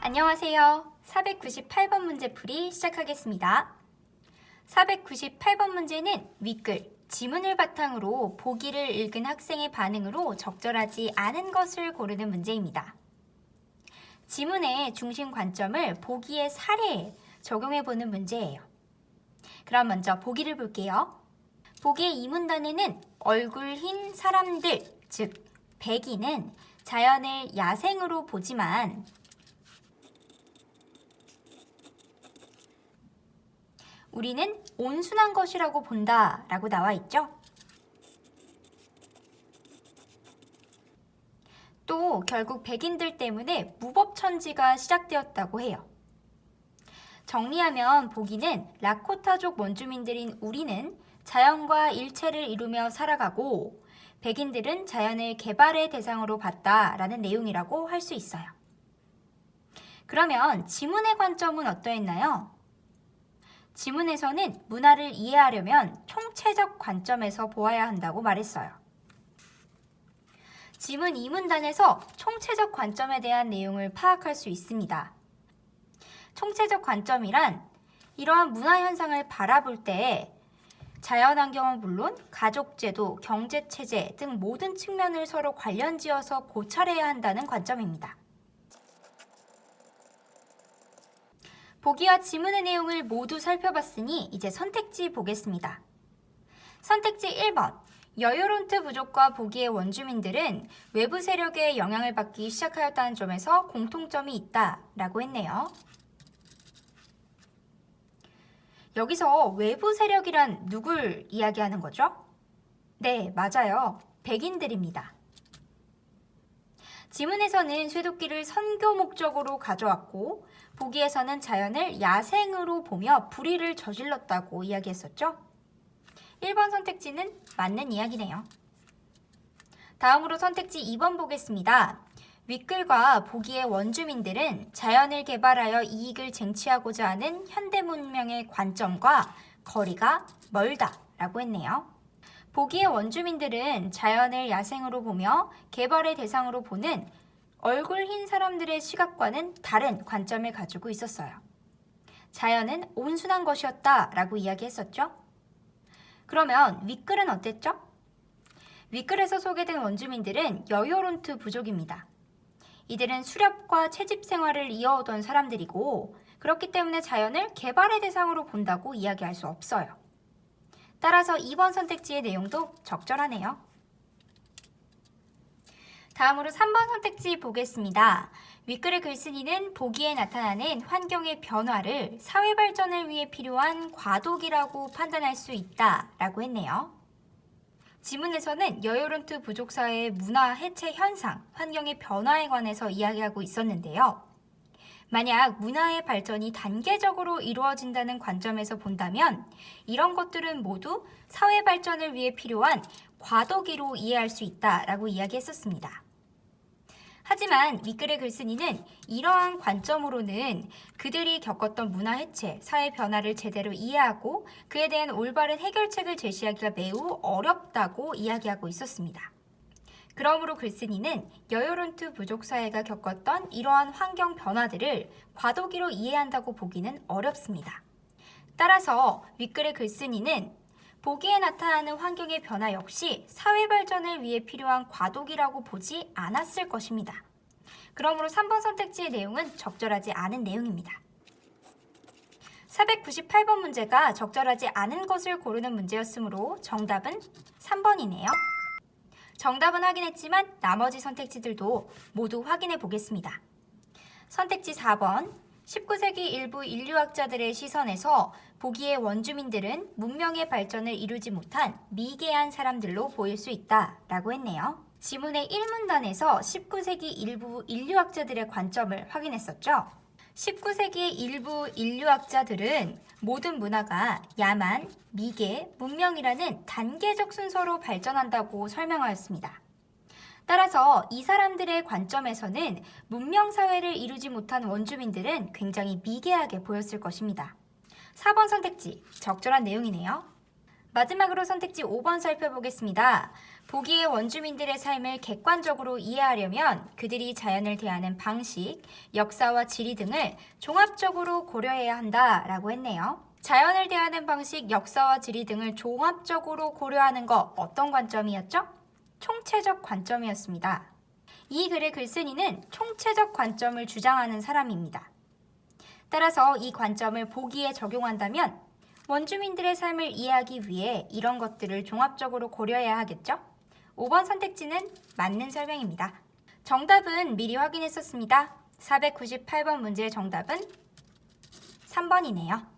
안녕하세요. 498번 문제풀이 시작하겠습니다. 498번 문제는 윗글, 지문을 바탕으로 보기를 읽은 학생의 반응으로 적절하지 않은 것을 고르는 문제입니다. 지문의 중심 관점을 보기의 사례에 적용해보는 문제예요. 그럼 먼저 보기를 볼게요. 보기의 이 문단에는 얼굴 흰 사람들, 즉 백인은 자연을 야생으로 보지만 우리는 온순한 것이라고 본다 라고 나와 있죠. 또 결국 백인들 때문에 무법천지가 시작되었다고 해요. 정리하면 보기는 라코타족 원주민들인 우리는 자연과 일체를 이루며 살아가고 백인들은 자연을 개발의 대상으로 봤다라는 내용이라고 할 수 있어요. 그러면 지문의 관점은 어떠했나요? 지문에서는 문화를 이해하려면 총체적 관점에서 보아야 한다고 말했어요. 지문 2문단에서 총체적 관점에 대한 내용을 파악할 수 있습니다. 총체적 관점이란 이러한 문화 현상을 바라볼 때 자연환경은 물론 가족제도, 경제체제 등 모든 측면을 서로 관련지어서 고찰해야 한다는 관점입니다. 보기와 지문의 내용을 모두 살펴봤으니 이제 선택지 보겠습니다. 선택지 1번, 여유론트 부족과 보기의 원주민들은 외부 세력의 영향을 받기 시작하였다는 점에서 공통점이 있다라고 했네요. 여기서 외부 세력이란 누굴 이야기하는 거죠? 네, 맞아요. 백인들입니다. 지문에서는 쇠도끼를 선교 목적으로 가져왔고 보기에서는 자연을 야생으로 보며 불의를 저질렀다고 이야기했었죠? 1번 선택지는 맞는 이야기네요. 다음으로 선택지 2번 보겠습니다. 윗글과 보기의 원주민들은 자연을 개발하여 이익을 쟁취하고자 하는 현대 문명의 관점과 거리가 멀다 라고 했네요. 보기의 원주민들은 자연을 야생으로 보며 개발의 대상으로 보는 얼굴 흰 사람들의 시각과는 다른 관점을 가지고 있었어요. 자연은 온순한 것이었다 라고 이야기했었죠. 그러면 윗글은 어땠죠? 윗글에서 소개된 원주민들은 여유론트 부족입니다. 이들은 수렵과 채집 생활을 이어오던 사람들이고 그렇기 때문에 자연을 개발의 대상으로 본다고 이야기할 수 없어요. 따라서 2번 선택지의 내용도 적절하네요. 다음으로 3번 선택지 보겠습니다. 윗글의 글쓴이는 보기에 나타나는 환경의 변화를 사회 발전을 위해 필요한 과도기라고 판단할 수 있다라고 했네요. 지문에서는 여유론트 부족 사회의 문화 해체 현상, 환경의 변화에 관해서 이야기하고 있었는데요. 만약 문화의 발전이 단계적으로 이루어진다는 관점에서 본다면 이런 것들은 모두 사회 발전을 위해 필요한 과도기로 이해할 수 있다라고 이야기했었습니다. 하지만 윗글의 글쓴이는 이러한 관점으로는 그들이 겪었던 문화 해체, 사회 변화를 제대로 이해하고 그에 대한 올바른 해결책을 제시하기가 매우 어렵다고 이야기하고 있었습니다. 그러므로 글쓴이는 여유론트 부족 사회가 겪었던 이러한 환경 변화들을 과도기로 이해한다고 보기는 어렵습니다. 따라서 윗글의 글쓴이는 보기에 나타나는 환경의 변화 역시 사회 발전을 위해 필요한 과도기라고 보지 않았을 것입니다. 그러므로 3번 선택지의 내용은 적절하지 않은 내용입니다. 498번 문제가 적절하지 않은 것을 고르는 문제였으므로 정답은 3번이네요. 정답은 확인했지만 나머지 선택지들도 모두 확인해 보겠습니다. 선택지 4번, 19세기 일부 인류학자들의 시선에서 보기의 원주민들은 문명의 발전을 이루지 못한 미개한 사람들로 보일 수 있다라고 했네요. 지문의 1문단에서 19세기 일부 인류학자들의 관점을 확인했었죠. 19세기의 일부 인류학자들은 모든 문화가 야만, 미개, 문명이라는 단계적 순서로 발전한다고 설명하였습니다. 따라서 이 사람들의 관점에서는 문명사회를 이루지 못한 원주민들은 굉장히 미개하게 보였을 것입니다. 4번 선택지, 적절한 내용이네요. 마지막으로 선택지 5번 살펴보겠습니다. 보기의 원주민들의 삶을 객관적으로 이해하려면 그들이 자연을 대하는 방식, 역사와 지리 등을 종합적으로 고려해야 한다라고 했네요. 자연을 대하는 방식, 역사와 지리 등을 종합적으로 고려하는 거 어떤 관점이었죠? 총체적 관점이었습니다. 이 글의 글쓴이는 총체적 관점을 주장하는 사람입니다. 따라서 이 관점을 보기에 적용한다면 원주민들의 삶을 이해하기 위해 이런 것들을 종합적으로 고려해야 하겠죠? 5번 선택지는 맞는 설명입니다. 정답은 미리 확인했었습니다. 498번 문제의 정답은 3번이네요.